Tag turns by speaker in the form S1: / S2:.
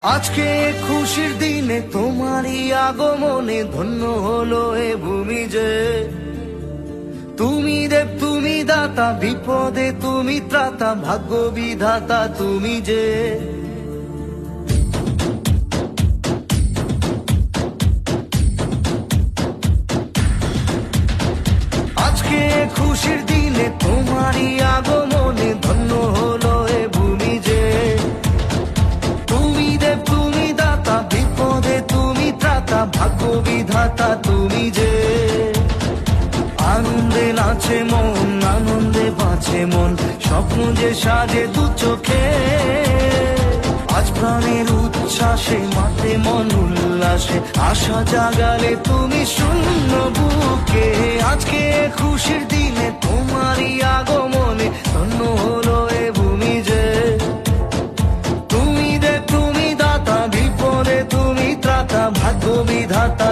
S1: আজকে খুশির দিনে তোমারই আগমনে ধন্য হলো এ ভূমি যে। তুমি দেব তুমি দাতা, বিপদে তুমি ত্রাতা, ভাগ্য বিধাতা তুমি যে। আজকে খুশির দিনে তোমারই আগমনে ধন্য হলো এ ভূমি যে। তুমি দেব তুমি দাতা, বিপদে তুমি ত্রাতা, ভাগ্য বিধাতা তুমি যে। আনন্দে নাচে মন, আনন্দে বাঁচে মন, স্বপ্ন যে সাজে দু চোখে। আজ প্রাণের উচ্ছ্বাসে মাতে মন উল্লাসে, আশা জাগালে তুমি শূন্য বুকে। আজকে খুশির দিনে তোমারই আগমনে ধন্য হলো এ ভূমি যে। তুমি দেব তুমি দাতা, বিপদে তুমি ত্রাতা, ভাগ্য বিধাতা।